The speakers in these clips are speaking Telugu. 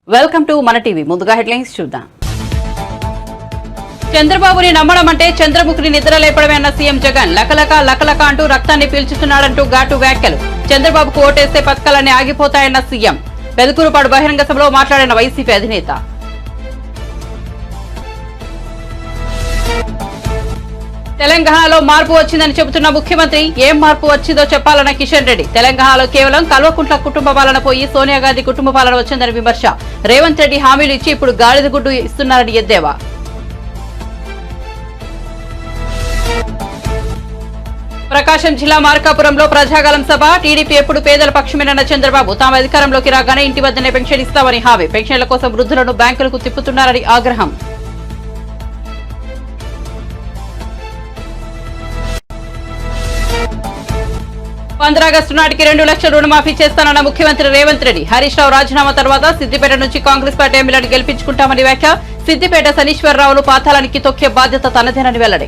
వెల్కమ్ టు మన టీవీ. ముందుగా హెడ్లైన్స్ చూద్దాం. చంద్రబాబుని నమ్మడం అంటే చంద్రముఖిని నిద్రలేపడమే అన్న సీఎం జగన్. లకలక అంటూ రక్తాన్ని పీల్చుతున్నాడంటూ ఘాటు వ్యాఖ్యలు. చంద్రబాబుకు ఓటేస్తే పథకాలన్నీ ఆగిపోతాయన్న సీఎం. పెదకూరుపాడు బహిరంగ సభలో మాట్లాడిన వైసీపీ అధినేత. తెలంగాణలో మార్పు వచ్చిందని చెబుతున్న ముఖ్యమంత్రి. ఏం మార్పు వచ్చిందో చెప్పాలన్న కిషన్ రెడ్డి. తెలంగాణలో కేవలం కల్వకుంట్ల కుటుంబ పాలన పోయి సోనియా గాంధీ కుటుంబ పాలన వచ్చిందని విమర్శ. రేవంత్ రెడ్డి హామీలు ఇచ్చి ఇప్పుడు గాడిద గుడ్డు ఇస్తున్నారని ఎద్దేవా. ప్రకాశం జిల్లా మార్కాపురంలో ప్రజాగలం సభ. టీడీపీ ఎప్పుడు పేదల పక్షమేనన్న చంద్రబాబు. తాము అధికారంలోకి రాగానే ఇంటి వద్దనే పెన్షన్ ఇస్తామని హామీ. పెన్షన్ల కోసం వృద్ధులను బ్యాంకులకు తిప్పుతున్నారని ఆగ్రహం. ఆగస్టు నాటికి 2 లక్షల రుణమాఫీ చేస్తానన్న ముఖ్యమంత్రి రేవంత్ రెడ్డి. హరీష్ రావు రాజీనామా తర్వాత సిద్దిపేట నుంచి కాంగ్రెస్ పార్టీ ఎమ్మెల్యేలను గెలిపించుకుంటామని వ్యాఖ్య. సిద్దిపేట శనీశ్వరరావును పాతాళానికి తొక్కే బాధ్యత తనదేనని వెల్లడి.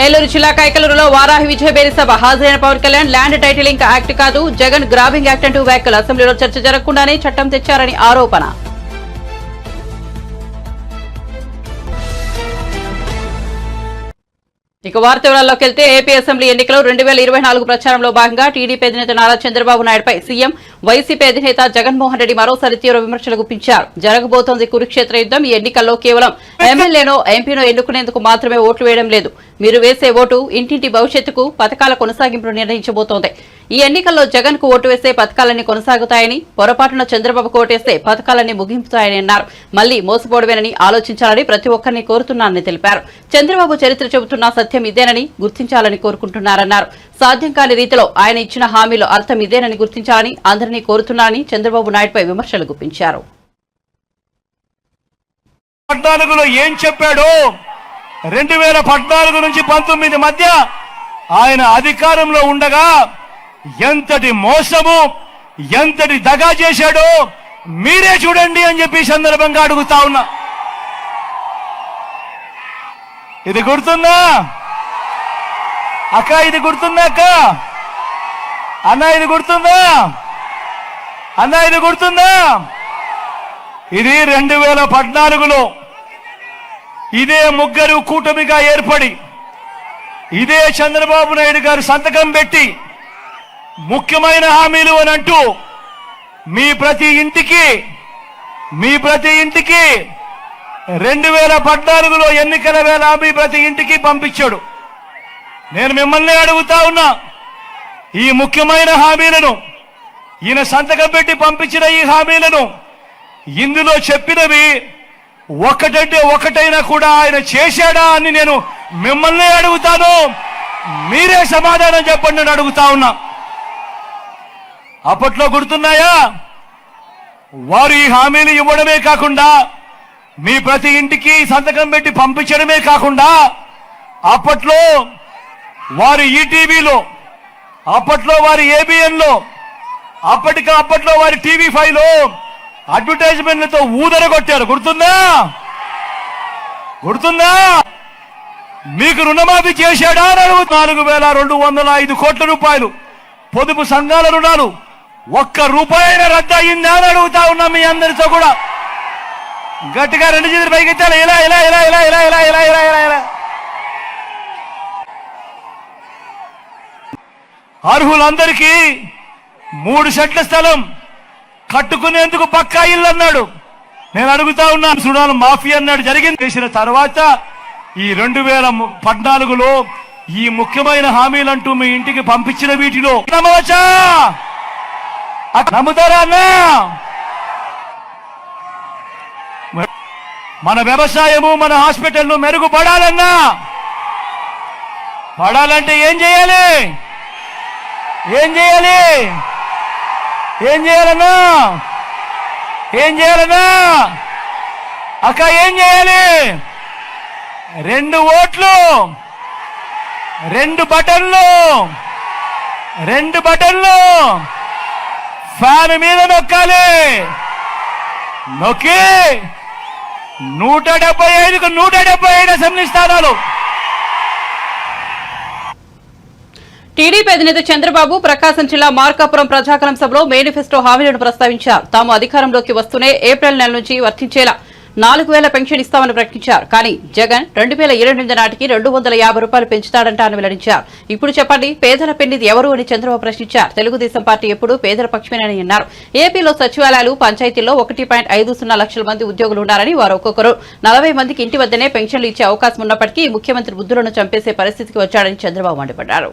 ఏలూరు జిల్లా కైకలూరులో వారాహి విజయబేరి సభ. హాజరైన Pawan Kalyan land titling act కాదు, జగన్ గ్రాబింగ్ యాక్ట్ అంటూ వ్యాఖ్యలు. అసెంబ్లీలో చర్చ జరగకుండానే చట్టం తెచ్చారని ఆరోపణ. ఇక వార్త వివరాల్లోకి వెళ్తే ఏపీ అసెంబ్లీ ఎన్నికలు 2024 ప్రచారంలో భాగంగా టీడీపీ అధినేత నారా చంద్రబాబు నాయుడుపై సీఎం, వైసీపీ అధినేత జగన్మోహన్ రెడ్డి మరోసారి తీవ్ర విమర్శలు గుప్పించారు. జరగబోతోంది కురుక్షేత్ర యుద్ధం. ఈ ఎన్నికల్లో కేవలం ఎమ్మెల్యేనో ఎంపీనో ఎన్నుకునేందుకు మాత్రమే ఓట్లు వేయడం లేదు. మీరు వేసే ఓటు ఇంటింటి భవిష్యత్తుకు, పథకాల కొనసాగింపును నిర్ణయించబోతోంది. ఈ ఎన్నికల్లో జగన్ కు ఓటు వేస్తే పథకాలన్నీ కొనసాగుతాయని, పొరపాటున చంద్రబాబుకు ఓటేస్తే పథకాలన్నీ ముగింపుతాయని అన్నారు. మళ్లీ మోసపోవడమేనని ఆలోచించాలని ప్రతి ఒక్కరిని కోరుతున్నానని తెలిపారు. చంద్రబాబు చరిత్ర చెబుతున్న సత్యం ఇదేనని గుర్తించాలని కోరుకుంటున్నారన్నారు. సాధ్యం కాని రీతిలో ఆయన ఇచ్చిన హామీలో అర్థం ఇదేనని గుర్తించాలని అందరినీ కోరుతున్నారని చంద్రబాబు నాయుడుపై విమర్శలు గుప్పించారు. 14లో ఏం చెప్పాడో 2014 నుంచి 19 మధ్య ఆయన అధికారంలో ఉండగా ఎంతటి మోసము, ఎంతటి దగా చేశాడో మీరే చూడండి అని చెప్పి సందర్భంగా అడుగుతా ఉన్నా. ఇది గుర్తుందా అక్క? ఇది గుర్తుందా అక్క? అన్న ఇది గుర్తుందా? అన్న ఇది గుర్తుందా? ఇది 2014లో ఇదే ముగ్గురు కూటమిగా ఏర్పడి ఇదే చంద్రబాబు నాయుడు గారు సంతకం పెట్టి ముఖ్యమైన హామీలు అని అంటూ మీ ప్రతి ఇంటికి 2014లో ఎన్నికల వేళ మీ ప్రతి ఇంటికి పంపించాడు. నేను మిమ్మల్ని అడుగుతా ఉన్నా, ఈ ముఖ్యమైన హామీలను, ఈయన సంతకం పెట్టి పంపించిన ఈ హామీలను, ఇందులో చెప్పినవి ఒకటంటే ఒకటైనా కూడా ఆయన చేశాడా అని నేను మిమ్మల్ని అడుగుతాను. మీరే సమాధానం చెప్పండి అని అడుగుతా ఉన్నా. అప్పట్లో గుర్తున్నాయా? వారు ఈ హామీలు ఇవ్వడమే కాకుండా మీ ప్రతి ఇంటికి సంతకం పెట్టి పంపించడమే కాకుండా అప్పట్లో వారు ఈటీవీలో, అప్పట్లో వారి ఏబిఎన్లో, అప్పట్లో వారి టీవీ5లో అడ్వర్టైజ్మెంట్లతో ఊదరగొట్టారు. గుర్తుందా? మీకు రుణమాఫీ చేశాడా? 4,205 కోట్ల రూపాయలు పొదుపు సంఘాల రుణాలు ఒక్క రూపాయైనా రద్దు అయిందా అని అడుగుతా ఉన్నా మీ అందరితో కూడా. గట్టిగా 2 చేతులు పైకెత్తాలి. ఇలా అర్హులందరికీ 3 సెంట్ల స్థలం కట్టుకునేందుకు పక్కా ఇల్లు అన్నాడు. నేను అడుగుతా ఉన్నాను, రుణాలు మాఫీ అన్నాడు. జరిగింది. చేసిన తర్వాత ఈ 2014లో ఈ ముఖ్యమైన హామీలంటూ మీ ఇంటికి పంపించిన వీటిలో నమ్మవచ్చా? నమ్ముతారా అన్నా? మన వ్యవసాయము, మన హాస్పిటల్ను మెరుగుపడాలన్నా, పడాలంటే ఏం చేయాలి? అక్క ఏం చేయాలి? 2 ఓట్లు, 2 బటన్లు ఫ్యాన్ మీద నొక్కాలి. నొక్కి 175కు 175 అసెంబ్లీ స్థానాలు టీడీపీ అధినేత చంద్రబాబు ప్రకాశం జిల్లా మార్కాపురం ప్రజాకలం సభలో మేనిఫెస్టో హామీలను ప్రస్తావించారు. తాము అధికారంలోకి వస్తూనే ఏప్రిల్ నెల నుంచి వర్తించేలా 4,000 పెన్షన్ ఇస్తామని ప్రకటించారు. కానీ జగన్ 2028 నాటికి 250 రూపాయలు పెంచుతాడంట అని వెల్లడించారు. ఇప్పుడు చెప్పండి, పేదల పెన్నిది ఎవరు అని చంద్రబాబు ప్రశ్నించారు. తెలుగుదేశం పార్టీ ఎప్పుడూ పేదల పక్షమేనని అన్నారు. ఏపీలో సచివాలయాలు, పంచాయతీల్లో 1.50 లక్షల మంది ఉద్యోగులు ఉన్నారని, వారు ఒక్కొక్కరు 40 మందికి ఇంటి వద్దనే పెన్షన్లు ఇచ్చే అవకాశం ఉన్నప్పటికీ ముఖ్యమంత్రి బుద్ధులను చంపేసే పరిస్థితికి వచ్చాడని చంద్రబాబు మండిపడ్డారు.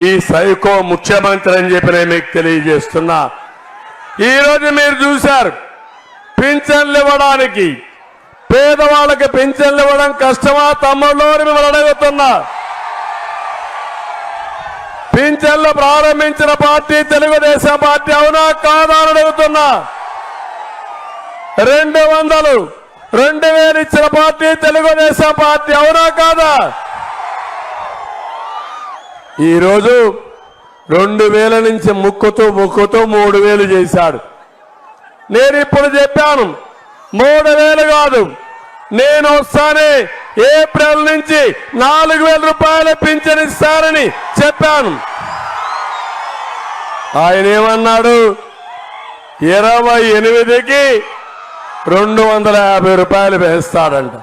ఈ సైకో ముఖ్యమంత్రి అని చెప్పి నేను మీకు తెలియజేస్తున్నా. ఈ రోజు మీరు చూశారు, పింఛన్లు ఇవ్వడానికి పేదవాళ్ళకి పింఛన్లు ఇవ్వడం కష్టమా తమ్ముళ్ళు అని మిమ్మల్ని అడుగుతున్నా. పింఛన్లు ప్రారంభించిన పార్టీ తెలుగుదేశం పార్టీ అవునా కాదా అని అడుగుతున్నా. 200, 2,000 ఇచ్చిన పార్టీ తెలుగుదేశం పార్టీ అవునా కాదా? ఈరోజు 2,000 నుంచి ముక్కుతూ 3,000 చేశాడు. నేను ఇప్పుడు చెప్పాను, 3,000 కాదు, నేను వస్తానే ఏప్రిల్ నుంచి 4,000 రూపాయలు పింఛన్ ఇస్తానని చెప్పాను. ఆయన ఏమన్నాడు? 28కి 250 రూపాయలు వేస్తాడంట.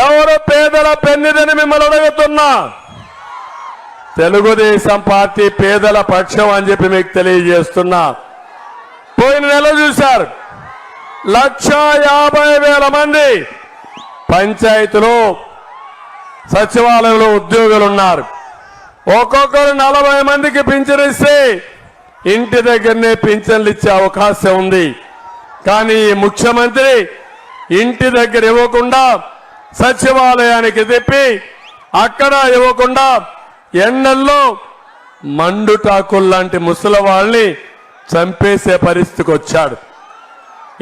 ఎవరు పేదల పెన్నిదని మిమ్మల్ని అడుగుతున్నా. తెలుగుదేశం పార్టీ పేదల పక్షం అని చెప్పి మీకు తెలియజేస్తున్నా. పోయిన నెల చూశారు, 1,50,000 మంది పంచాయతీలో, సచివాలయంలో ఉద్యోగులు ఉన్నారు. ఒక్కొక్కరు 40 మందికి పింఛన్ ఇస్తే ఇంటి దగ్గరనే పింఛన్లు ఇచ్చే అవకాశం ఉంది. కానీ ఈ ముఖ్యమంత్రి ఇంటి దగ్గర ఇవ్వకుండా సచివాలయానికి తిప్పి అక్కడ ఇవ్వకుండా ఎండల్లో మండుటాకుల్లాంటి ముసలి వాళ్ళని చంపేసే పరిస్థితికి వచ్చాడు.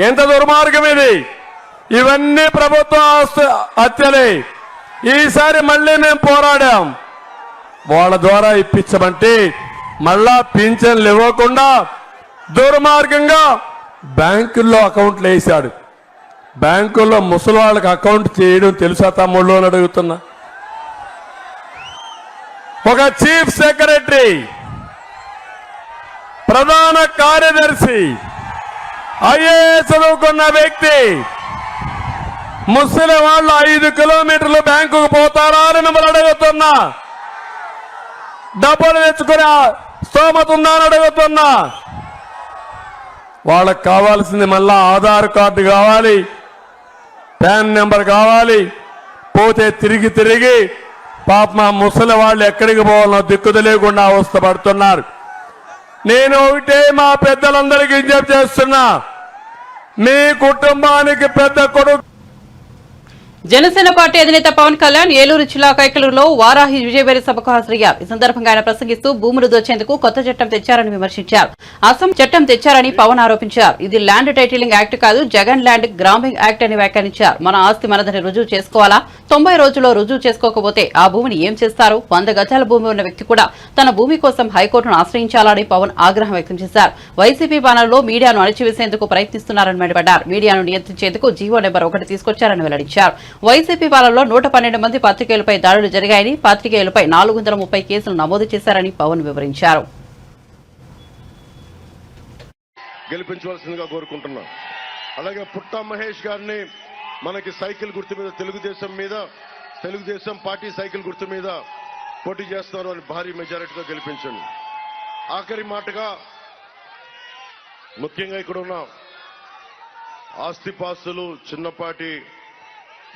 ఎంత దుర్మార్గం ఇది! ఇవన్నీ ప్రభుత్వ హత్యలే. ఈసారి మళ్ళీ మేము పోరాడాం. వాళ్ళ ద్వారా ఇప్పించమంటే మళ్ళా పింఛన్లు ఇవ్వకుండా దుర్మార్గంగా బ్యాంకుల్లో అకౌంట్లు వేశాడు. బ్యాంకుల్లో ముసలి వాళ్ళకి అకౌంట్ చేయడం తెలుసా తమ్ముళ్ళు అని అడుగుతున్నా. ఒక చీఫ్ సెక్రటరీ, ప్రధాన కార్యదర్శి, ఐఏఎస్ చదువుకున్న వ్యక్తి ముసలి వాళ్ళు 5 కిలోమీటర్లు బ్యాంకుకు పోతారా అని మిమ్మల్ని అడుగుతున్నా. డబ్బులు తెచ్చుకునే స్తోమత ఉందా అని అడుగుతున్నా. వాళ్ళకు కావాల్సింది మళ్ళా ఆధార్ కార్డు కావాలి, పాన్ నెంబర్ కావాలి. పోతే తిరిగి పాప మా ముసలి వాళ్ళు ఎక్కడికి పోవాలనో దిక్కు తెలియకుండా అవస్థ పడుతున్నారు. నేను ఒకటే మా పెద్దలందరికీ విజ్ఞప్తి చేస్తున్నా, మీ కుటుంబానికి పెద్ద కొడుకు. జనసేన పార్టీ అధినేత పవన్ కళ్యాణ్ ఏలూరు జిల్లా కైకలూరులో వారాహి విజయవేరి సభకు హాజరయ్యారు. ఈ సందర్భంగా ఆయన ప్రసంగిస్తూ భూములు దోచేందుకు కొత్త చట్టం తెచ్చారని విమర్శించారు. అసం చట్టం తెచ్చారని పవన్ ఆరోపించారు. ఇది ల్యాండ్ టైటిలింగ్ యాక్ట్ కాదు, జగన్ ల్యాండ్ గ్రాబింగ్ యాక్ట్ అని వ్యాఖ్యానించారు. మన ఆస్తి మనదని రుజువు చేసుకోవాలా? 90 రోజుల్లో రుజువు చేసుకోకపోతే ఆ భూమిని ఏం చేస్తారు? 100 గజాల భూమి ఉన్న వ్యక్తి కూడా తన భూమి కోసం హైకోర్టును ఆశ్రయించాలని పవన్ ఆగ్రహం వ్యక్తం చేశారు. వైసీపీ పాలనలో మీడియాను అణచివేసేందుకు ప్రయత్నిస్తున్నారని మండిపడ్డారు. మీడియాను నియంత్రించేందుకు జీవో నెంబర్ 1 తీసుకొచ్చారని వెల్లడించారు. వైసీపీ పాలనలో 112 మంది పాత్రికేయులపై దాడులు జరిగాయని, పాత్రికేయులపై 430 కేసులు నమోదు చేశారని పవన్ వివరించారు. గెలిపించవలసిందిగా కోరుకుంటున్నాం. అలాగే పుట్టా మహేష్ గారిని మనకి సైకిల్ గుర్తు మీద తెలుగుదేశం పార్టీ సైకిల్ గుర్తు మీద పోటీ చేస్తున్నారు అని భారీ మెజారిటీతో గెలిపించండి. ఆఖరి మాటగా ముఖ్యంగా ఇక్కడ ఉన్న ఆస్తిపాస్తులు, చిన్నపాటి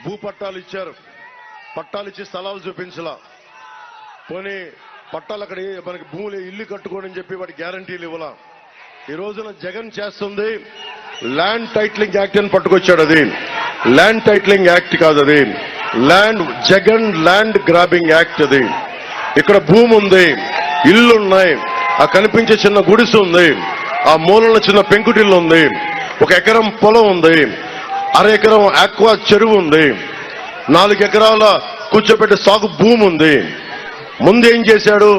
భూపట్టాలు ఇచ్చారు. పట్టాలు ఇచ్చి స్థలాలు చూపించలా. పోనీ పట్టాలు అక్కడ మనకి భూములు ఇల్లు కట్టుకోని చెప్పి వాటి గ్యారంటీలు ఇవ్వాల. ఈ రోజున జగన్ చేస్తుంది ల్యాండ్ టైటిలింగ్ యాక్ట్ అని పట్టుకొచ్చాడు. అది ల్యాండ్ టైటిలింగ్ యాక్ట్ కాదు, అది జగన్ ల్యాండ్ గ్రాబింగ్ యాక్ట్. అది ఇక్కడ భూమి ఉంది, ఇల్లున్నాయి, ఆ కనిపించే చిన్న గుడిసె ఉంది, ఆ మూలంలో చిన్న పెంకుటిల్లు ఉంది, 1 ఎకరం పొలం ఉంది, 1/2 ఎకరం ఆక్వా చెరువు ఉంది, 4 ఎకరాల కూర్చోబెట్టే సాగు భూమి ఉంది. ముందు ఏం చేశాడు?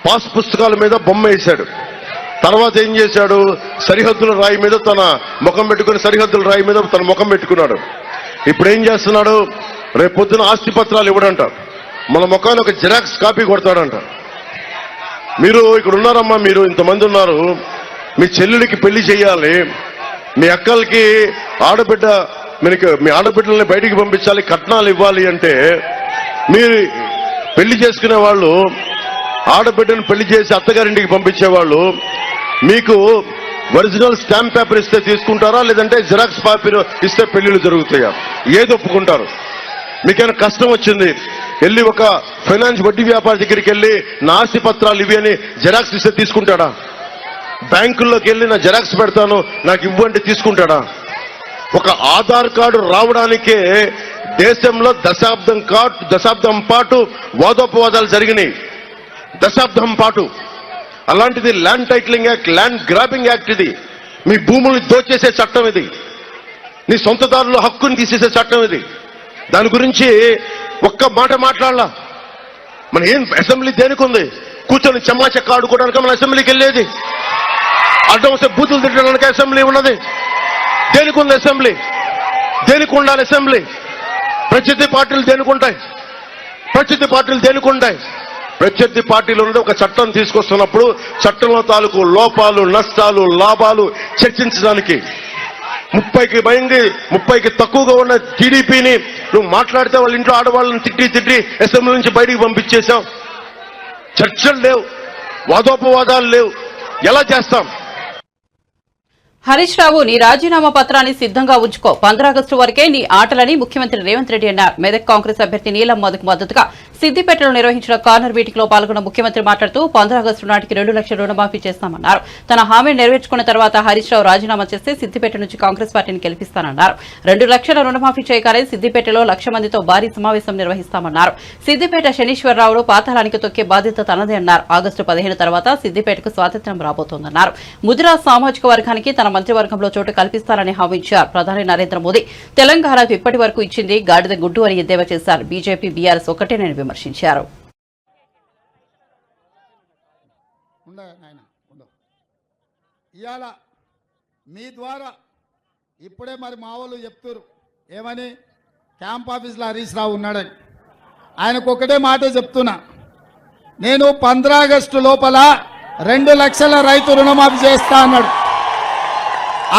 పాస్ పుస్తకాల మీద బొమ్మ వేశాడు. తర్వాత ఏం చేశాడు? సరిహద్దుల రాయి మీద తన ముఖం పెట్టుకుని సరిహద్దుల రాయి మీద తన ముఖం పెట్టుకున్నాడు. ఇప్పుడు ఏం చేస్తున్నాడు? రేపు పొద్దున ఆస్తి పత్రాలు ఇవ్వడంట. మన ముఖాన్ని ఒక జిరాక్స్ కాపీ కొడతాడంట. మీరు ఇక్కడ ఉన్నారమ్మా, మీరు ఇంతమంది ఉన్నారు, మీ చెల్లెలికి పెళ్లి చేయాలి, మీ అక్కలకి ఆడబిడ్డ, మీ ఆడబిడ్డల్ని బయటికి పంపించాలి, కట్నాలు ఇవ్వాలి అంటే మీరు పెళ్లి చేసుకునే వాళ్ళు, ఆడబిడ్డను పెళ్లి చేసి అత్తగారింటికి పంపించేవాళ్ళు మీకు ఒరిజినల్ స్టాంప్ పేపర్ ఇస్తే తీసుకుంటారా, లేదంటే జిరాక్స్ పేపర్ ఇస్తే పెళ్లిళ్ళు జరుగుతాయా? ఏది ఒప్పుకుంటారు? మీకైనా కష్టం వచ్చింది, వెళ్ళి ఒక ఫైనాన్స్ వడ్డీ వ్యాపారి దగ్గరికి వెళ్ళి నా ఆస్తి పత్రాలు ఇవి అని జిరాక్స్ ఇస్తే తీసుకుంటాడా? బ్యాంకుల్లోకి వెళ్ళి నా జిరాక్స్ పెడతాను నాకు ఇవ్వండి తీసుకుంటాడా? ఒక ఆధార్ కార్డు రావడానికే దేశంలో దశాబ్దం పాటు వాదోపవాదాలు జరిగినాయి. దశాబ్దం పాటు. అలాంటిది land titling act, land grabbing act ఇది. మీ భూముల్ని దోచేసే చట్టం ఇది. నీ సొంతదారుల హక్కుని తీసేసే చట్టం ఇది. దాని గురించి ఒక్క మాట మాట్లాడాల. మన ఏం అసెంబ్లీ దేనికి ఉంది? కూర్చొని చెమ్మాచెక్క ఆడుకోవడానికి మన అసెంబ్లీకి వెళ్ళేది. అడ్డం వస్తే బూతులు తిట్టడానికి అసెంబ్లీ ఉన్నది. దేనికి ఉంది అసెంబ్లీ? దేనికి ఉండాలి అసెంబ్లీ? ప్రత్యర్థి పార్టీలు దేనికి ఉంటాయి? ప్రత్యర్థి పార్టీలు ఉన్నది ఒక చట్టం తీసుకొస్తున్నప్పుడు చట్టంలో తాలూకు లోపాలు, నష్టాలు, లాభాలు చర్చించడానికి. 30కి తక్కువగా ఉన్న టీడీపీని నువ్వు మాట్లాడితే వాళ్ళ ఇంట్లో ఆడవాళ్ళని తిట్టి అసెంబ్లీ నుంచి బయటికి పంపించేశావు. చర్చలు లేవు, వాదోపవాదాలు లేవు. ఎలా చేస్తాం? హరీష్ రావు, నీ రాజీనామా పత్రాన్ని సిద్ధంగా ఉంచుకో, 15 ఆగస్టు వరకే నీ ఆటలని ముఖ్యమంత్రి రేవంత్ రెడ్డి అన్నారు. మెదక్ కాంగ్రెస్ అభ్యర్థి నీలం మధుకు మద్దతుగా సిద్దిపేటలో నిర్వహించిన కార్నర్ మీటింగ్లో పాల్గొన్న ముఖ్యమంత్రి మాట్లాడుతూ 15 ఆగస్టు నాటికి 2 లక్షల రుణమాఫీ చేస్తామన్నారు. తన హామీని నెరవేర్చుకున్న తర్వాత హరీష్ రావు రాజీనామా చేస్తే సిద్దిపేట నుంచి కాంగ్రెస్ పార్టీని గెలిపిస్తానన్నారు. 2 లక్షల రుణమాఫీ చేయగానే సిద్దిపేటలో 1,00,000 మందితో భారీ సమావేశం నిర్వహిస్తామన్నారు. సిద్దిపేట శనీశ్వరరావును పాతాళానికి తొక్కే బాధ్యత తనదే అన్నారు. ఆగస్టు 15 తర్వాత సిద్దిపేటకు స్వాతంత్ర్యం రాబోతోందన్నారు. ముదిరాజ్ సామాజిక వర్గానికి తన మంత్రివర్గంలో చోటు కల్పిస్తారని హామీ ఇచ్చారు. ప్రధాని నరేంద్ర మోదీ తెలంగాణకు ఇప్పటి వరకు ఇచ్చింది గాడిద గుడ్డు అని ఎద్దేవా చేశారు. బీజేపీ, బీఆర్ఎస్ ఒకటేనని విమర్శించారు. ఇవాళ మీ ద్వారా ఇప్పుడే మరి మా వాళ్ళు చెప్తారు ఏమని, క్యాంప్ ఆఫీస్లో హరీష్ రావు ఉన్నాడని. ఆయనకు ఒకటే మాట చెప్తున్నా, నేను 15 ఆగస్టు లోపల 2 లక్షల రైతు రుణమాఫీ చేస్తా అన్నాడు.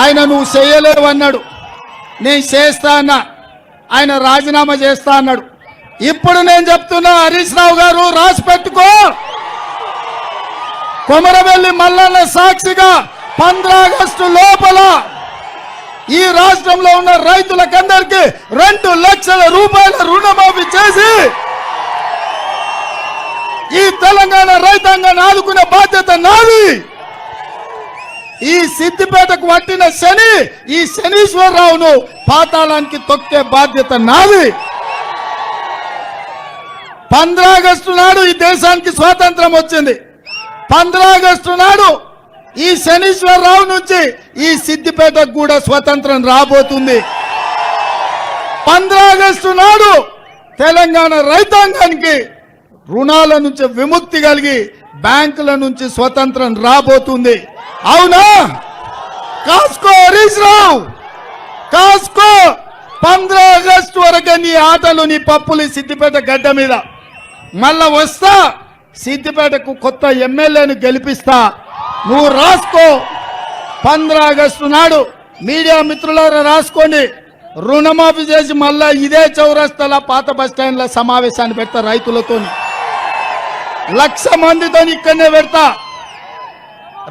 ఆయన నువ్వు చేయలేవు అన్నాడు, నేను చేస్తా అన్నా. ఆయన రాజీనామా చేస్తా అన్నాడు. ఇప్పుడు నేను చెప్తున్నా, హరీష్ రావు గారు రాసి పెట్టుకో, కొమరవెల్లి మల్లన్న సాక్షిగా 15 ఆగస్టు లోపల ఈ రాష్ట్రంలో ఉన్న రైతులకందరికీ 2 లక్షల రూపాయల రుణమాఫీ చేసి ఈ తెలంగాణ రైతాంగాన్ని ఆదుకునే బాధ్యత నాది. ఈ సిద్దిపేటకు పట్టిన శని, ఈ శనీశ్వరరావును పాతాళానికి తొక్కే బాధ్యత నాది. 15 ఆగస్టు నాడు ఈ దేశానికి స్వాతంత్రం వచ్చింది. 15 ఆగస్టు నాడు ఈ శనీశ్వరరావు నుంచి ఈ సిద్దిపేటకు కూడా స్వతంత్రం రాబోతుంది. 15 ఆగస్టు నాడు తెలంగాణ రైతాంగానికి రుణాల నుంచి విముక్తి కలిగి బ్యాంకుల నుంచి స్వతంత్రం రాబోతుంది. అవునా? కాసుకో హరీష్ రావు, కాసుకో. 15 ఆగస్టు వరకే నీ ఆటలు, నీ పప్పులు సిద్దిపేట గడ్డ మీద. మళ్ళా వస్తా, సిద్దిపేటకు కొత్త ఎమ్మెల్యేను గెలిపిస్తా. నువ్వు రాసుకో. 15 ఆగస్టు నాడు మీడియా మిత్రులారా రాసుకోండి. రుణమాఫీ చేసి మళ్ళా ఇదే చౌరస్తాల పాత బస్టాండ్ల సమావేశాన్ని పెడతా. రైతులతో 1,00,000 మందితో ఇక్కడనే పెడతా.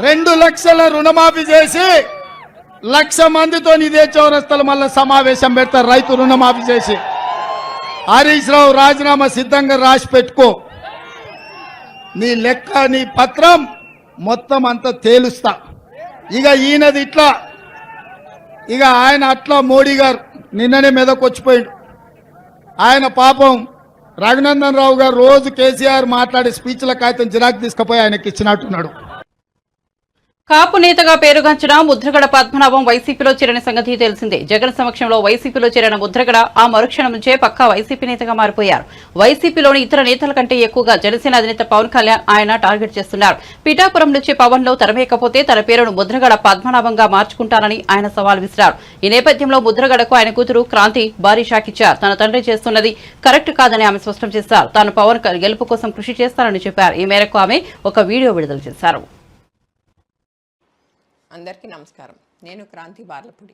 2 లక్షల రుణమాఫీ చేసి 1,00,000 మందితో ఇదే చౌరస్తాలు మళ్ళా సమావేశం పెడతా. రైతు రుణమాఫీ చేసి. హరీష్ రావు రాజీనామా సిద్ధంగా రాసి పెట్టుకో. నీ లెక్క, నీ పత్రం మొత్తం అంతా తేలుస్తా. ఇక ఈయనది ఇట్లా, ఇక ఆయన అట్లా. మోడీ గారు నిన్ననే మెదకు వచ్చిపోయాడు. ఆయన పాపం రఘునందన్ రావు గారు రోజు కేసీఆర్ మాట్లాడే స్పీచ్ల కాగితం జిరాక్ తీసుకుపోయి ఆయనకి ఇచ్చినట్టున్నాడు. కాపు నేతగా పేరుగాంచిన ముద్రగడ పద్మనాభం వైసీపీలో చేరిన సంగతి తెలిసిందే. జగన్ సమక్షంలో వైసీపీలో చేరిన ముద్రగడ ఆ మరుక్షణం నుంచే పక్కా వైసీపీ నేతగా మారిపోయారు. వైసీపీలోని ఇతర నేతల కంటే ఎక్కువగా జనసేన అధినేత పవన్ కళ్యాణ్ ఆయన టార్గెట్ చేస్తున్నారు. పిఠాపురం నుంచి పవన్ లో తరమేకపోతే తన పేరును ముద్రగడ పద్మనాభంగా మార్చుకుంటానని ఆయన సవాల్ విసిరారు. ఈ నేపథ్యంలో ముద్రగడకు ఆయన కూతురు క్రాంతి భారీ షాక్ ఇచ్చారు. తన తండ్రి చేస్తున్నది కరెక్ట్ కాదని ఆమె స్పష్టం చేశారు. తాను పవన్ గెలుపు కోసం కృషి చేస్తానని చెప్పారు. ఈ మేరకు ఆమె ఒక వీడియో విడుదల చేశారు. అందరికీ నమస్కారం. నేను క్రాంతి బార్లపూడి,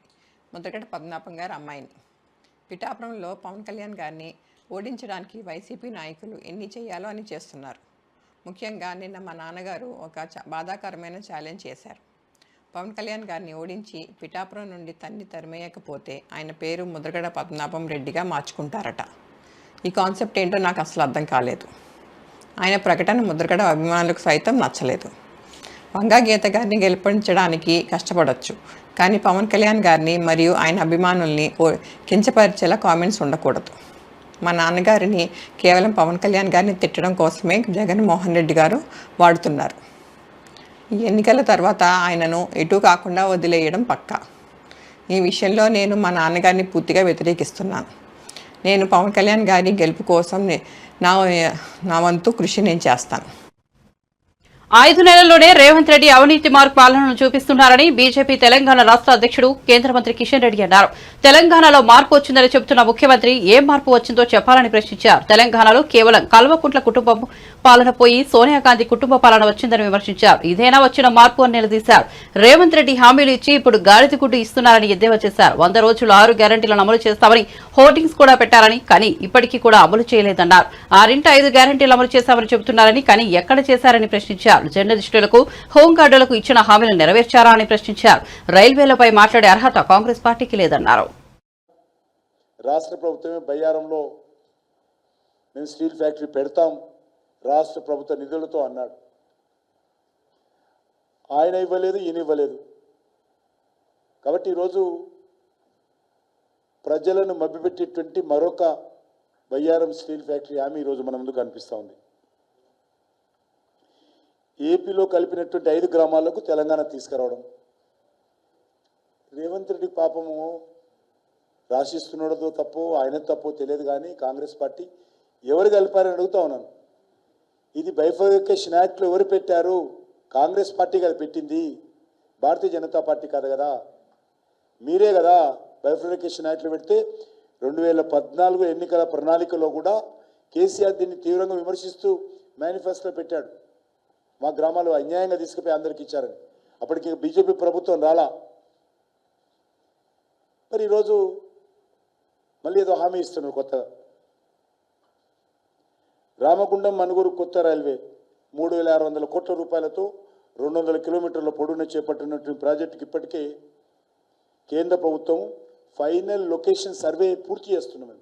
ముద్రగడ పద్మనాభం గారి అమ్మాయిని. పిఠాపురంలో పవన్ కళ్యాణ్ గారిని ఓడించడానికి వైసీపీ నాయకులు ఎన్ని చేయాలో అని చేస్తున్నారు. ముఖ్యంగా నిన్న మా నాన్నగారు ఒక బాధాకరమైన ఛాలెంజ్ చేశారు. పవన్ కళ్యాణ్ గారిని ఓడించి పిఠాపురం నుండి తరిమేయకపోతే ఆయన పేరు ముద్రగడ పద్మనాభం రెడ్డిగా మార్చుకుంటారట. ఈ కాన్సెప్ట్ ఏంటో నాకు అసలు అర్థం కాలేదు. ఆయన ప్రకటన ముద్రగడ అభిమానులకు సైతం నచ్చలేదు. వంగా గీత గారిని గెలిపించడానికి కష్టపడవచ్చు, కానీ పవన్ కళ్యాణ్ గారిని మరియు ఆయన అభిమానుల్ని కించపరిచేలా కామెంట్స్ ఉండకూడదు. మా నాన్నగారిని కేవలం పవన్ కళ్యాణ్ గారిని తిట్టడం కోసమే జగన్మోహన్ రెడ్డి గారు వాడుతున్నారు. ఈ ఎన్నికల తర్వాత ఆయనను ఎటు కాకుండా వదిలేయడం పక్కా. ఈ విషయంలో నేను మా నాన్నగారిని పూర్తిగా వ్యతిరేకిస్తున్నాను. నేను పవన్ కళ్యాణ్ గారి గెలుపు కోసం నా వంతు కృషి నేను చేస్తాను. 5 నెలల్లోనే రేవంత్ రెడ్డి అవినీతి మార్క్ పాలనను చూపిస్తున్నారని బీజేపీ తెలంగాణ రాష్ట్ర అధ్యక్షుడు కేంద్ర మంత్రి కిషన్ రెడ్డి అన్నారు. తెలంగాణలో మార్పు వచ్చిందని చెబుతున్న ముఖ్యమంత్రి ఏం మార్పు వచ్చిందో చెప్పాలని ప్రశ్నించారు. తెలంగాణలో కేవలం కల్వకుంట్ల కుటుంబం పాలన పోయి సోనియా గాంధీ కుటుంబ పాలన వచ్చిందని విమర్శించారు. ఇదేనా వచ్చిన మార్పు అని నిలదీశారు. రేవంత్ రెడ్డి హామీలు ఇచ్చి ఇప్పుడు గాడిద గుడ్డు ఇస్తున్నారని ఎద్దేవా చేశారు. 100 రోజులు 6 గ్యారంటీలను అమలు చేస్తామని హోర్డింగ్స్ కూడా పెట్టారని, కానీ ఇప్పటికీ కూడా అమలు చేయలేదన్నారు. 5 గ్యారంటీలు అమలు చేశామని చెబుతున్నారని, కానీ ఎక్కడ చేశారని ప్రశ్నించారు. జర్నలిస్టులకు, హోంగార్డులకు ఇచ్చిన హామీలు నెరవేర్చారా అని ప్రశ్నించారు. రైల్వేలపై మాట్లాడే అర్హత కాంగ్రెస్ పార్టీకి లేదన్నారు. రాష్ట్ర ప్రభుత్వమే బయ్యారంలో మేము స్టీల్ ఫ్యాక్టరీ పెడతాం రాష్ట్ర ప్రభుత్వ నిధులతో అన్నాడు. ఆయన ఇవ్వలేదు, ఈయన ఇవ్వలేదు. కాబట్టి ఈరోజు ప్రజలను మభ్యపెట్టేటువంటి మరొక బయ్యారం స్టీల్ ఫ్యాక్టరీ హామీ ఈరోజు మన ముందు కనిపిస్తూ ఉంది. ఏపీలో కలిపినటువంటి 5 గ్రామాలకు తెలంగాణ తీసుకురావడం. రేవంత్ రెడ్డి పాపము రాసిస్తున్నాడో తప్పో ఆయన తప్పో తెలియదు, కానీ కాంగ్రెస్ పార్టీ ఎవరు కలిపారని అడుగుతా ఉన్నాను. ఇది బైఫర్కేషన్ యాక్ట్లో ఎవరు పెట్టారు? కాంగ్రెస్ పార్టీ కదా పెట్టింది, భారతీయ జనతా పార్టీ కాదు కదా. మీరే కదా బైఫర్కేషన్ యాక్ట్లో పెడితే 2014 ఎన్నికల ప్రణాళికలో కూడా కేసీఆర్ దీన్ని తీవ్రంగా విమర్శిస్తూ మేనిఫెస్టోలో పెట్టాడు. మా గ్రామాలు అన్యాయంగా తీసుకుపోయి అందరికి ఇచ్చారని. అప్పటికి బీజేపీ ప్రభుత్వం రాలా. మరి ఈరోజు మళ్ళీ ఏదో హామీ ఇస్తున్నారు కొత్తగా. రామగుండం మనుగురు కొత్త రైల్వే 3600 కోట్ల రూపాయలతో 200 కిలోమీటర్ల పొడవున చేపట్టినటువంటి ప్రాజెక్టుకి ఇప్పటికే కేంద్ర ప్రభుత్వం ఫైనల్ లొకేషన్ సర్వే పూర్తి చేస్తున్నాం.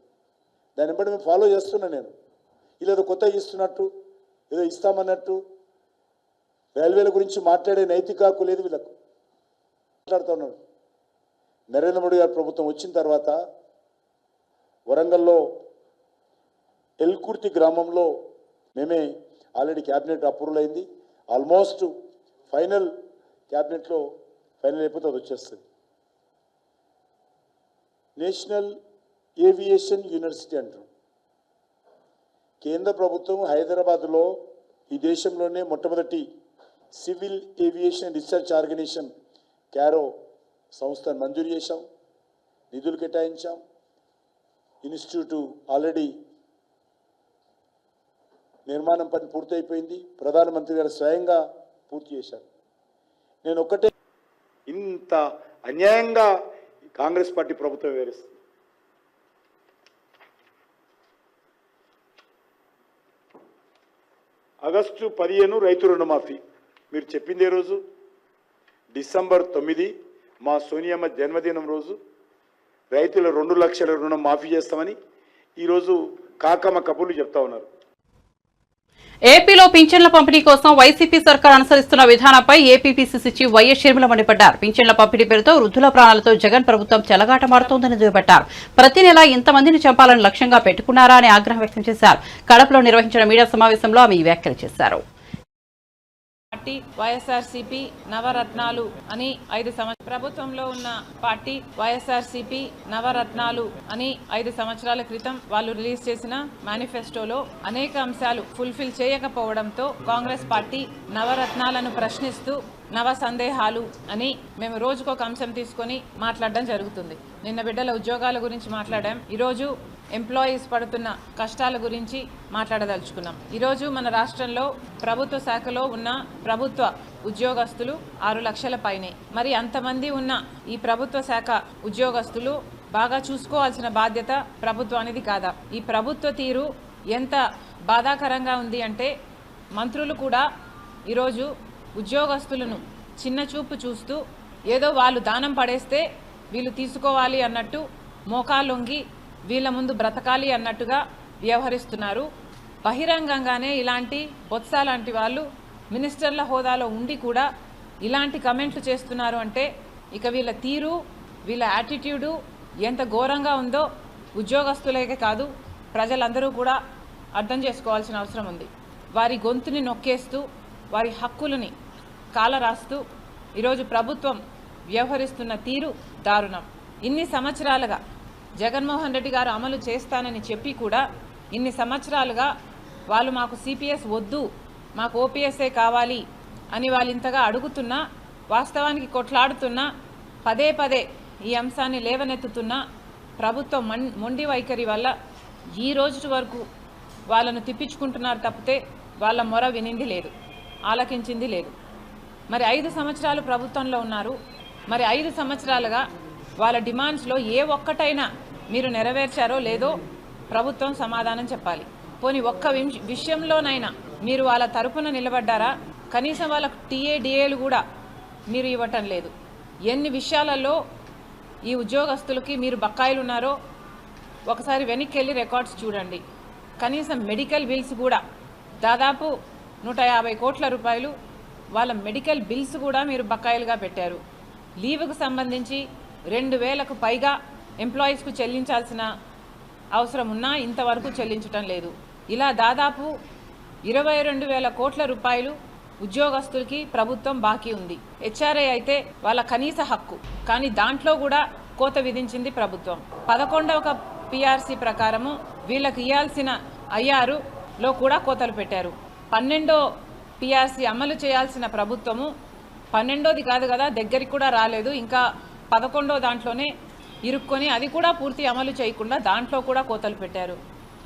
దాన్ని బట్టి మేము ఫాలో చేస్తున్నా. నేను ఇలా ఏదో కొత్తగా ఇస్తున్నట్టు, ఏదో ఇస్తామన్నట్టు రైల్వేల గురించి మాట్లాడే నైతిక హక్కు లేదు వీళ్ళకు. మాట్లాడుతూ ఉన్నాడు. నరేంద్ర మోడీ గారి ప్రభుత్వం వచ్చిన తర్వాత వరంగల్లో ఎల్కుర్తి గ్రామంలో మేమే ఆల్రెడీ క్యాబినెట్ అప్రూవల్ అయింది. ఆల్మోస్ట్ ఫైనల్ క్యాబినెట్లో ఫైనల్ అయిపోతే అది వచ్చేస్తుంది. నేషనల్ ఏవియేషన్ యూనివర్సిటీ అంటారు. కేంద్ర ప్రభుత్వం హైదరాబాద్లో ఈ దేశంలోనే మొట్టమొదటి civil aviation research organization CARO సంస్థను మంజూరు చేశాం, నిధులు కేటాయించాం. ఇన్స్టిట్యూట్ ఆల్రెడీ నిర్మాణం పని పూర్తయిపోయింది. ప్రధానమంత్రి గారు స్వయంగా పూర్తి చేశారు. నేను ఒక్కటే, ఇంత అన్యాయంగా కాంగ్రెస్ పార్టీ ప్రభుత్వం వివరిస్తుంది. ఆగస్టు 15 రైతు రుణమాఫీ మీరు చెప్పిందే రోజు. డిసెంబర్ 9 మా సోనియమ్మ జన్మదినం రోజు రైతుల 2 లక్షల రుణం మాఫీ చేస్తామని ఈరోజు కాకమ్మ కబుర్లు చెప్తా ఉన్నారు. ఏపీలో పింఛన్ల పంపిణీ కోసం వైసీపీ సర్కార్ అనుసరిస్తున్న విధానంపై ఏపీపీసీసీ చీఫ్ వైఎస్ షర్మిల మండిపడ్డారు. పింఛన్ల పంపిణీ పేరుతో వృద్ధుల ప్రాణాలతో జగన్ ప్రభుత్వం చెలగాటమాడుతోందని దుయ్యబట్టారు. ప్రతి నెల ఇంతమందిని చంపాలని లక్ష్యంగా పెట్టుకున్నారా అని ఆగ్రహం వ్యక్తం చేశారు. కడపలో నిర్వహించిన మీడియా సమావేశంలో ఆమె ఈ వ్యాఖ్యలు చేశారు. పార్టీ వైఎస్ఆర్సీపీ నవరత్నాలు అని 5 సంవత్సరాలు ప్రభుత్వంలో ఉన్న పార్టీ వైఎస్ఆర్సీపీ నవరత్నాలు అని 5 సంవత్సరాల క్రితం వాళ్ళు రిలీజ్ చేసిన మేనిఫెస్టోలో అనేక అంశాలు ఫుల్ఫిల్ చేయకపోవడంతో కాంగ్రెస్ పార్టీ నవరత్నాలను ప్రశ్నిస్తూ నవ సందేహాలు అని మేము రోజుకొక అంశం తీసుకొని మాట్లాడడం జరుగుతుంది. నిన్న బిడ్డల ఉద్యోగాల గురించి మాట్లాడాం. ఈరోజు ఎంప్లాయీస్ పడుతున్న కష్టాల గురించి మాట్లాడదలుచుకున్నాం. ఈరోజు మన రాష్ట్రంలో ప్రభుత్వ శాఖలో ఉన్న ప్రభుత్వ ఉద్యోగస్తులు 6 లక్షల పైనే. మరి అంతమంది ఉన్న ఈ ప్రభుత్వ శాఖ ఉద్యోగస్తులు బాగా చూసుకోవాల్సిన బాధ్యత ప్రభుత్వానిది కాదా? ఈ ప్రభుత్వ తీరు ఎంత బాధాకరంగా ఉంది అంటే మంత్రులు కూడా ఈరోజు ఉద్యోగస్తులను చిన్న చూపు చూస్తూ ఏదో వాళ్ళు దానం పడేస్తే వీళ్ళు తీసుకోవాలి అన్నట్టు మోకాలొంగి వీళ్ళ ముందు బ్రతకాలి అన్నట్టుగా వ్యవహరిస్తున్నారు. బహిరంగంగానే ఇలాంటి బొత్స లాంటి వాళ్ళు మినిస్టర్ల హోదాలో ఉండి కూడా ఇలాంటి కమెంట్లు చేస్తున్నారు అంటే ఇక వీళ్ళ తీరు వీళ్ళ యాటిట్యూడు ఎంత ఘోరంగా ఉందో ఉద్యోగస్తులకే కాదు ప్రజలందరూ కూడా అర్థం చేసుకోవాల్సిన అవసరం ఉంది. వారి గొంతుని నొక్కేస్తూ వారి హక్కులని కాలరాస్తూ ఈరోజు ప్రభుత్వం వ్యవహరిస్తున్న తీరు దారుణం. ఇన్ని సంవత్సరాలుగా జగన్మోహన్ రెడ్డి గారు అమలు చేస్తానని చెప్పి కూడా ఇన్ని సంవత్సరాలుగా వాళ్ళు మాకు సిపిఎస్ వద్దు మాకు ఓపీఎస్ఏ కావాలి అని వాళ్ళు ఇంతగా అడుగుతున్నా వాస్తవానికి కొట్లాడుతున్నా పదే పదే ఈ అంశాన్ని లేవనెత్తుతున్నా ప్రభుత్వం మొండి వైఖరి వల్ల ఈ రోజు వరకు వాళ్ళను తిప్పించుకుంటున్నారు తప్పితే వాళ్ళ మొర వినింది లేదు, ఆలకించింది లేదు. మరి 5 సంవత్సరాలు ప్రభుత్వంలో ఉన్నారు. మరి 5 సంవత్సరాలుగా వాళ్ళ డిమాండ్స్లో ఏ ఒక్కటైనా మీరు నెరవేర్చారో లేదో ప్రభుత్వం సమాధానం చెప్పాలి. పోనీ ఒక్క విషయంలోనైనా మీరు వాళ్ళ తరపున నిలబడ్డారా? కనీసం వాళ్ళకు టీఏడిఏలు కూడా మీరు ఇవ్వటం లేదు. ఎన్ని విషయాలలో ఈ ఉద్యోగస్తులకి మీరు బకాయిలు ఉన్నారో ఒకసారి వెనక్కి వెళ్ళి రికార్డ్స్ చూడండి. కనీసం మెడికల్ బిల్స్ కూడా దాదాపు 150 కోట్ల రూపాయలు వాళ్ళ మెడికల్ బిల్స్ కూడా మీరు బకాయిలుగా పెట్టారు. లీవ్కు సంబంధించి 2000కు పైగా ఎంప్లాయీస్కు చెల్లించాల్సిన అవసరం ఉన్నా ఇంతవరకు చెల్లించటం లేదు. ఇలా దాదాపు 22,000 కోట్ల రూపాయలు ఉద్యోగస్తులకి ప్రభుత్వం బాకీ ఉంది. హెచ్ఆర్ఏ అయితే వాళ్ళ కనీస హక్కు, కానీ దాంట్లో కూడా కోత విధించింది ప్రభుత్వం. 11వ పిఆర్సీ ప్రకారము వీళ్ళకి ఇవ్వాల్సిన ఐఆర్లో కూడా కోతలు పెట్టారు. 12వ పిఆర్సీ అమలు చేయాల్సిన ప్రభుత్వము 12వది కాదు కదా, దగ్గరికి కూడా రాలేదు. ఇంకా 11వ దాంట్లోనే ఇరుక్కొని అది కూడా పూర్తి అమలు చేయకుండా దాంట్లో కూడా కోతలు పెట్టారు.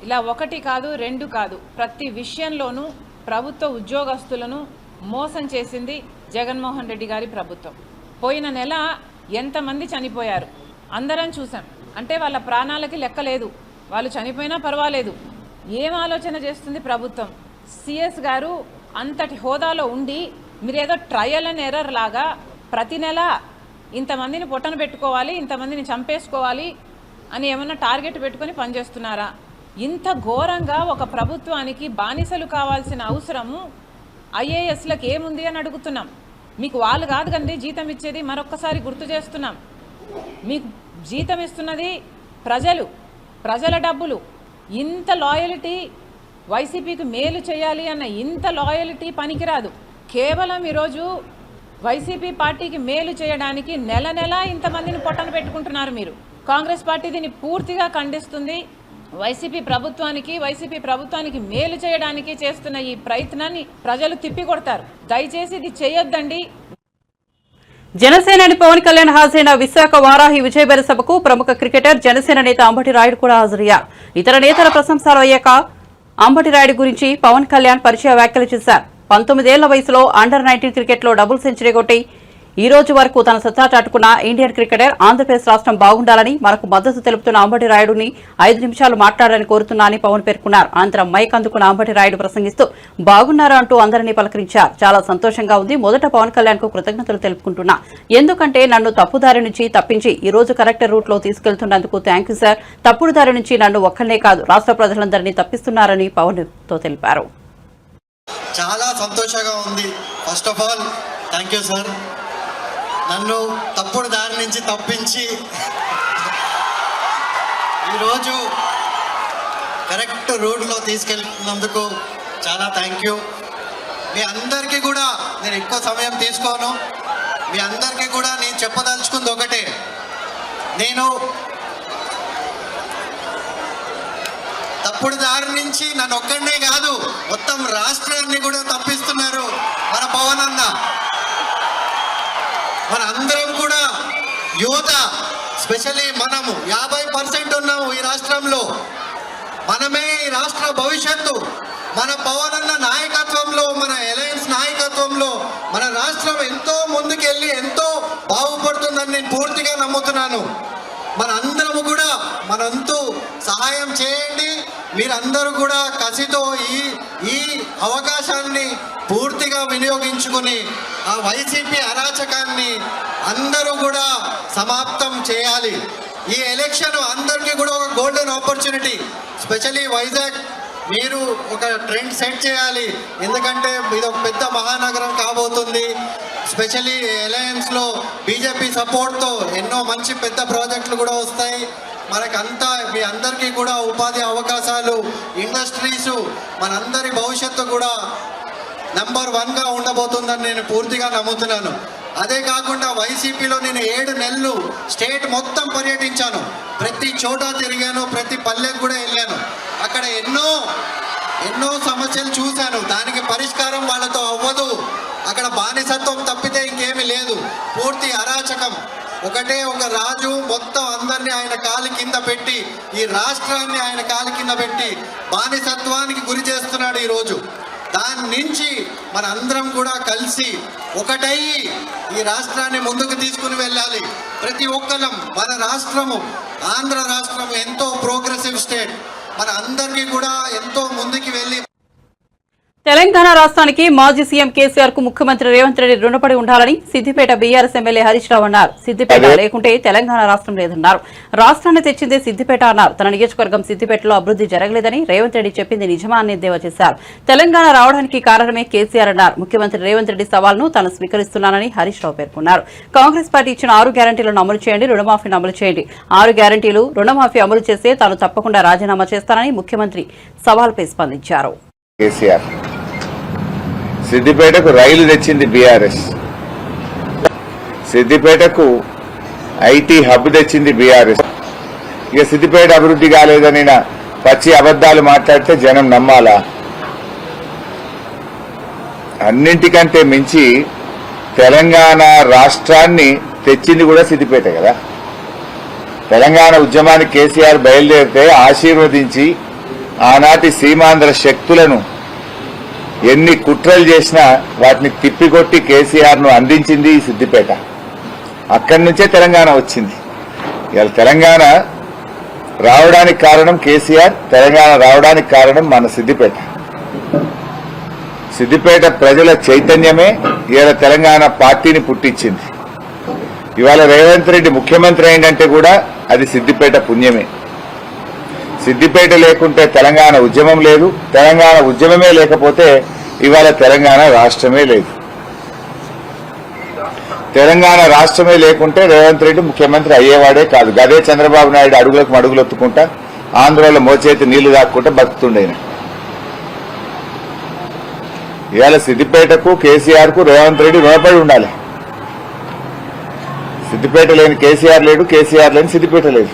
ఇలా 1 కాదు 2 కాదు, ప్రతి విషయంలోనూ ప్రభుత్వ ఉద్యోగస్తులను మోసం చేసింది జగన్మోహన్ రెడ్డి గారి ప్రభుత్వం. పోయిన నెల ఎంతమంది చనిపోయారు అందరం చూసాం. అంటే వాళ్ళ ప్రాణాలకి లెక్క లేదు, వాళ్ళు చనిపోయినా పర్వాలేదు. ఏం ఆలోచన చేస్తుంది ప్రభుత్వం? సిఎస్ గారు అంతటి హోదాలో ఉండి మీరేదో ట్రయల్ అండ్ ఎర్రర్ లాగా ప్రతి నెల ఇంతమందిని పొట్టన పెట్టుకోవాలి, ఇంతమందిని చంపేసుకోవాలి అని ఏమన్నా టార్గెట్ పెట్టుకొని పనిచేస్తున్నారా? ఇంత ఘోరంగా ఒక ప్రభుత్వానికి బానిసలు కావాల్సిన అవసరము ఐఏఎస్లకు ఏముంది అని అడుగుతున్నాం. మీకు వాళ్ళు కాదు కండి జీతం ఇచ్చేది, మరొక్కసారి గుర్తు చేస్తున్నాం. మీకు జీతం ఇస్తున్నది ప్రజలు, ప్రజల డబ్బులు. ఇంత లాయల్టీ వైసీపీకి మేలు చేయాలి అన్న ఇంత లాయల్టీ పనికిరాదు. కేవలం ఈరోజు వైసీపీ పార్టీకి మేలు చేయడానికి నెల నెల ఇంతమందిని పొట్టన పెట్టుకుంటున్నారు మీరు. కాంగ్రెస్ పార్టీ దీన్ని పూర్తిగా ఖండిస్తుంది. వైసీపీ ప్రభుత్వానికి మేలు చేయడానికి చేస్తున్న ఈ ప్రయత్నాన్ని ప్రజలు తిప్పికొడతారు. దయచేసి ఇది చేయొద్దండి. జనసేనాని పవన్ కళ్యాణ్ హాజరైన విశాఖ వారాహి విజయబేర సభకు ప్రముఖ క్రికెటర్ జనసేన నేత అంబటి రాయుడు కూడా హాజరయ్యారు. ఇతర నేతల ప్రశంసలు అయ్యాక అంబటి రాయుడు గురించి పవన్ కళ్యాణ్ పరిచయ వ్యాఖ్యలు చేశారు. 19 ఏళ్ల వయసులో అండర్-19 క్రికెట్లో డబుల్ సెంచరీ కొట్టి ఈ రోజు వరకు తన సత్తా చాటుకున్న ఇండియన్ క్రికెటర్ ఆంధ్రప్రదేశ్ రాష్ట్రం బాగుండాలని మనకు మద్దతు తెలుపుతున్న అంబటి రాయుడుని 5 నిమిషాలు మాట్లాడాలని కోరుతున్నా అని పవన్ పేర్కొన్నారు. అనంతరం మైక్ అందుకున్న అంబటి రాయుడు ప్రసంగిస్తూ బాగున్నారా అంటూ అందరినీ పలకరించారు. చాలా సంతోషంగా ఉంది. మొదట పవన్ కళ్యాణ్ కు కృతజ్ఞతలు తెలుపుకుంటున్నా. ఎందుకంటే నన్ను తప్పుదారి నుంచి తప్పించి ఈ రోజు కరెక్ట్ రూట్ లో తీసుకెళ్తున్నందుకు థ్యాంక్ యూ సార్. తప్పుడు దారి నుంచి నన్ను ఒక్కనే కాదు రాష్ట్ర ప్రజలందరినీ తప్పిస్తున్నారని పవన్ తో తెలిపారు. చాలా సంతోషంగా ఉంది. First of all thank you sir. నన్ను తప్పుడు దారి నుంచి తప్పించి ఈరోజు కరెక్ట్ రూట్లో తీసుకెళ్తున్నందుకు చాలా థ్యాంక్ యూ. మీ అందరికీ కూడా నేను ఎక్కువ సమయం తీసుకోను. మీ అందరికీ కూడా నేను చెప్పదలుచుకుంది ఒకటే, నేను తప్పుడు దారి నుంచి నన్ను ఒక్కడనే కాదు మొత్తం రాష్ట్రాన్ని కూడా తప్పిస్తున్నారు మన పవన్ అన్న. మన అందరం కూడా యువత, స్పెషల్లీ మనము 50% ఉన్నాము ఈ రాష్ట్రంలో. మనమే ఈ రాష్ట్ర భవిష్యత్తు. మన పవన్ అన్న నాయకత్వంలో, మన అలయన్స్ నాయకత్వంలో మన రాష్ట్రం ఎంతో ముందుకెళ్ళి ఎంతో బాగుపడుతుందని నేను పూర్తిగా నమ్ముతున్నాను. మనందరము కూడా మనంతు సహాయం చేయండి. మీరందరూ కూడా కసితో ఈ అవకాశాన్ని పూర్తిగా వినియోగించుకుని ఆ వైసీపీ అరాచకాన్ని అందరూ కూడా సమాప్తం చేయాలి. ఈ ఎలక్షన్ అందరికీ కూడా ఒక గోల్డెన్ ఆపర్చునిటీ. స్పెషల్లీ వైజాగ్ మీరు ఒక ట్రెండ్ సెట్ చేయాలి. ఎందుకంటే ఇది ఒక పెద్ద మహానగరం కాబోతుంది. స్పెషల్లీ అలయన్స్లో బీజేపీ సపోర్ట్తో ఎన్నో మంచి పెద్ద ప్రాజెక్టులు కూడా వస్తాయి. మనకంతా మీ అందరికీ కూడా ఉపాధి అవకాశాలు, ఇండస్ట్రీసు, మనందరి భవిష్యత్తు కూడా నంబర్ 1గా ఉండబోతుందని నేను పూర్తిగా నమ్ముతున్నాను. అదే కాకుండా వైసీపీలో నేను 7 నెలలు స్టేట్ మొత్తం పర్యటించాను. ప్రతి చోట తిరిగాను, ప్రతి పల్లెకు కూడా వెళ్ళాను. అక్కడ ఎన్నో సమస్యలు చూశాను. దానికి పరిష్కారం వాళ్ళతో అవ్వదు. అక్కడ బానిసత్వం తప్పితే ఇంకేమీ లేదు. పూర్తి అరాచకం. ఒకటే ఒక రాజు మొత్తం అందరినీ ఆయన కాలి కింద పెట్టి, ఈ రాష్ట్రాన్ని ఆయన కాలి కింద పెట్టి బానిసత్వానికి గురి చేస్తున్నాడు ఈరోజు. దాని నుంచి మన అందరం కూడా కలిసి ఒకటయ్యి ఈ రాష్ట్రాన్ని ముందుకు తీసుకుని వెళ్ళాలి. ప్రతి ఒక్కరం మన రాష్ట్రము, ఆంధ్ర రాష్ట్రం ఎంతో ప్రోగ్రెసివ్ స్టేట్. మన అందరికీ కూడా ఎంతో ముందుకు వెళ్ళి తెలంగాణ రాష్ట్రానికి మాజీ సీఎం కేసీఆర్ కు ముఖ్యమంత్రి రేవంత్ రెడ్డి రుణపడి ఉండాలని సిద్దిపేట బీఆర్ఎస్ ఎమ్మెల్యే హరీష్ రావు అన్నారు. సిద్దిపేట లేకుంటే తెలంగాణ రాష్ట్రం లేదన్నారు. రాష్ట్రాన్ని తెచ్చిందే సిద్దిపేట అన్నారు. తన నియోజకవర్గం సిద్దిపేటలో అభివృద్ధి జరగలేదని రేవంత్ రెడ్డి చెప్పింది నిజమా అని ఎద్దేవా చేశారు. తెలంగాణ రావడానికి కారణమే కేసీఆర్ అన్నారు. ముఖ్యమంత్రి రేవంత్ రెడ్డి సవాల్ను తాను స్వీకరిస్తున్నానని హరీష్ రావు పేర్కొన్నారు. కాంగ్రెస్ పార్టీ ఇచ్చిన 6 గ్యారంటీలను అమలు చేయండి, రుణమాఫీని అమలు చేయండి. 6 గ్యారంటీలు, రుణమాఫీ అమలు చేస్తే తాను తప్పకుండా రాజీనామా చేస్తానని ముఖ్యమంత్రి సవాల్పై స్పందించారు. సిద్దిపేటకు రైలు తెచ్చింది బీఆర్ఎస్, సిద్దిపేటకు ఐటీ హబ్ తెచ్చింది బీఆర్ఎస్. ఇక సిద్దిపేట అభివృద్ధి కాలేదని పచ్చి అబద్ధాలు మాట్లాడితే జనం నమ్మాలా? అన్నింటికంటే మించి తెలంగాణ రాష్ట్రాన్ని తెచ్చింది కూడా సిద్దిపేట కదా. తెలంగాణ ఉద్యమానికి కేసీఆర్ బయలుదేరితే ఆశీర్వదించి ఆనాటి సీమాంధ్ర శక్తులను ఎన్ని కుట్రలు చేసినా వాటిని తిప్పికొట్టి కేసీఆర్ను అందించింది ఈ సిద్దిపేట. అక్కడి నుంచే తెలంగాణ వచ్చింది. ఇవాళ తెలంగాణ రావడానికి కారణం కేసీఆర్, తెలంగాణ రావడానికి కారణం మన సిద్దిపేట. సిద్దిపేట ప్రజల చైతన్యమే ఇవాళ తెలంగాణ పార్టీని పుట్టించింది. ఇవాళ రేవంత్ రెడ్డి ముఖ్యమంత్రి అయిందంటే కూడా అది సిద్దిపేట పుణ్యమే. సిద్దిపేట లేకుంటే తెలంగాణ ఉద్యమం లేదు, తెలంగాణ ఉద్యమమే లేకపోతే ఇవాళ తెలంగాణ రాష్ట్రమే లేదు. తెలంగాణ రాష్ట్రమే లేకుంటే రేవంత్ రెడ్డి ముఖ్యమంత్రి అయ్యేవాడే కాదు. గదే చంద్రబాబు నాయుడు అడుగులకు అడుగులొత్తుకుంటా ఆంధ్రలో మోచేతి నీళ్లు దాక్కుంటా బతుకుతుండేన. ఇవాళ సిద్దిపేటకు, కేసీఆర్ కు రేవంత్ రెడ్డి రుణపడి ఉండాలి. సిద్దిపేట లేని కేసీఆర్ లేడు, కేసీఆర్ లేని సిద్దిపేట లేదు.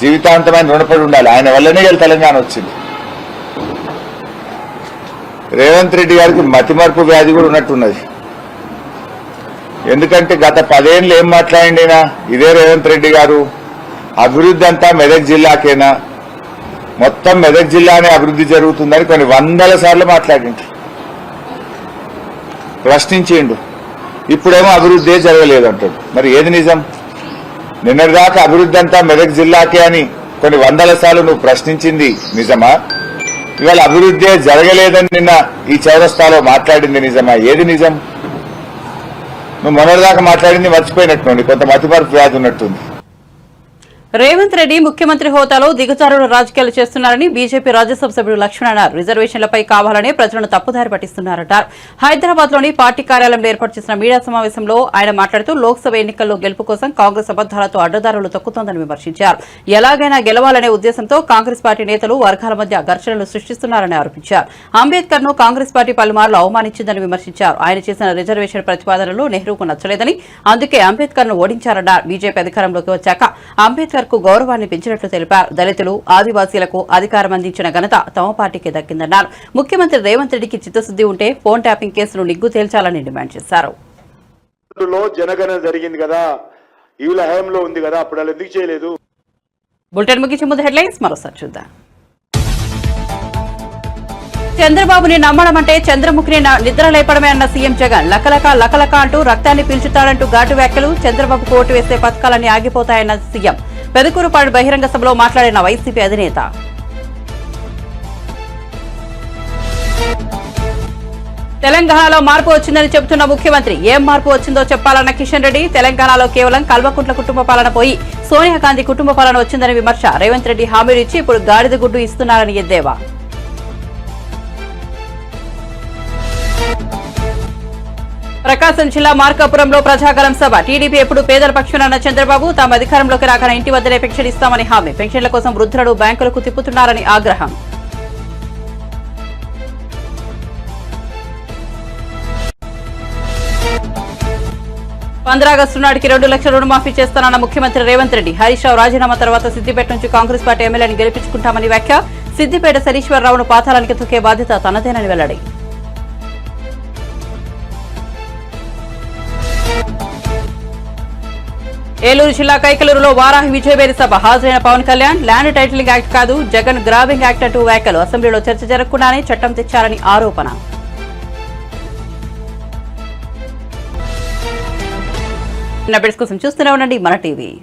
జీవితాంతమైన రుణపడి ఉండాలి. ఆయన వల్లనే ఇలా తెలంగాణ వచ్చింది. రేవంత్ రెడ్డి గారికి మతిమరుపు వ్యాధి కూడా ఉన్నట్టున్నది. ఎందుకంటే గత 10 ఏళ్ళు ఏం మాట్లాడిండేనా ఇదే రేవంత్ రెడ్డి గారు, అభివృద్ధి అంతా మెదక్ జిల్లాకేనా, మొత్తం మెదక్ జిల్లానే అభివృద్ధి జరుగుతుందని కొన్ని 100 సార్లు మాట్లాడిండు, ప్రశ్నించిండు. ఇప్పుడేమో అభివృద్ధి జరగలేదు అంటాడు. మరి ఏది నిజం? నిన్నటిదాకా అభివృద్ధి అంతా మెదక్ జిల్లాకే అని కొన్ని 100 సార్లు నువ్వు ప్రశ్నించింది నిజమా? ఇవాళ అభివృద్ధి జరగలేదని నిన్న ఈ చౌరస్తాలో మాట్లాడింది నిజమా? ఏది నిజం? నువ్వు మొన్నటిదాకా మాట్లాడింది మర్చిపోయినట్టు, కొంత మతిమరుపు వ్యాధి ఉన్నట్టుంది. రేవంత్ రెడ్డి ముఖ్యమంత్రి హోదాలో దిగజారుడు రాజకీయాలు చేస్తున్నారని బీజేపీ రాజ్యసభ సభ్యుడు లక్ష్మణ్ అన్నారు. రిజర్వేషన్లపై కావాలనే ప్రజలను తప్పుదారి పట్టిస్తున్నారన్నారు. హైదరాబాద్ లోని పార్టీ కార్యాలయంలో ఏర్పాటు చేసిన మీడియా సమావేశంలో ఆయన మాట్లాడుతూ లోక్సభ ఎన్నికల్లో గెలుపు కోసం కాంగ్రెస్ అబద్దాలతో అడ్డదారులు తొక్కుతోందని విమర్శించారు. ఎలాగైనా గెలవాలనే ఉద్దేశంతో కాంగ్రెస్ పార్టీ నేతలు వర్గాల మధ్య ఘర్షణలు సృష్టిస్తున్నారని ఆరోపించారు. అంబేద్కర్ ను కాంగ్రెస్ పార్టీ పలుమార్లు అవమానించిందని విమర్శించారు. ఆయన చేసిన రిజర్వేషన్ ప్రతిపాదనలు నెహ్రూకు నచ్చలేదని అందుకే అంబేద్కర్ ను ఓడించారన్నారు. బీజేపీ అధికారంలోకి వచ్చాక అంబేద్కర్ కు గౌరవాన్ని పెంచినట్లు తెలిపారు. దళితులు ఆదివాసీలకు అధికారం అందించిన ఘనత తమ పార్టీకి దక్కిందన్నారు. ముఖ్యమంత్రి రేవంత్ రెడ్డికి చిత్తశుద్ది ఉంటే ఫోన్ ట్యాపింగ్ కేసును నిగ్గు తేల్చాలని డిమాండ్ చేశారు. జనగణన జరిగింది కదా, ఈవిల హయాంలో ఉంది కదా, అప్పుడు వాళ్ళు ఎందుకు చేయలేదు? బులెటిన్ ముగించే ముందు హెడ్లైన్స్ మరోసారి చూద్దాం. చంద్రబాబుని నమ్మడం అంటే చంద్రముఖిని నిద్ర లేపడమే అన్న సీఎం జగన్. లకలక లకలక అంటూ రక్తాన్ని పీల్చుతాడంటూ ఘాటు వ్యాఖ్యలు. చంద్రబాబుకు ఓటు వేస్తే పథకాలన్నీ ఆగిపోతాయన్న సీఎం. పెదకూరుపాడు బహిరంగ సభలో మాట్లాడిన వైసీపీ అధినేత. తెలంగాణలో మార్పు వచ్చిందని చెబుతున్న ముఖ్యమంత్రి. ఏం మార్పు వచ్చిందో చెప్పాలన్న కిషన్ రెడ్డి. తెలంగాణలో కేవలం కల్వకుంట్ల కుటుంబ పాలన పోయి సోనియా గాంధీ కుటుంబ పాలన వచ్చిందని విమర్శ. రేవంత్ రెడ్డి హామీలు ఇచ్చి ఇప్పుడు గాడిద గుడ్డు ఇస్తున్నారని ఎద్దేవా. ప్రకాశం జిల్లా మార్కాపురంలో ప్రజాగలం సభ. టీడీపీ ఎప్పుడు పేదల పక్షాన చంద్రబాబు. తాము అధికారంలోకి రాకన ఇంటి వద్దనే పెన్షన్ ఇస్తామని హామీ. పెన్షన్ల కోసం వృద్ధులను బ్యాంకులకు తిప్పుతున్నారని ఆగ్రహం. ఆగస్టు నాటికి 2 లక్షల రుణమాఫీ చేస్తానన్న ముఖ్యమంత్రి రేవంత్ రెడ్డి. హరీష్ రావు రాజీనామా తర్వాత సిద్దిపేట నుంచి కాంగ్రెస్ పార్టీ ఎమ్మెల్యేని గెలిపించుకుంటామని వ్యాఖ్య. సిద్దిపేట శనీశ్వరరావును పాతాళానికి తొక్కే బాధ్యత తనదేనని వెల్లడి. ఏలూరు జిల్లా కైకలూరులో వారాహి విజయవేరి సభ. హాజరైన Pawan Kalyan. Land titling act కాదు, జగన్ గ్రాబింగ్ యాక్ట్ అంటూ వ్యాఖ్యలు. అసెంబ్లీలో చర్చ జరగకుండానే చట్టం తెచ్చారని ఆరోపణ. కోసం చూస్తూనే ఉండండి మన టీవీ.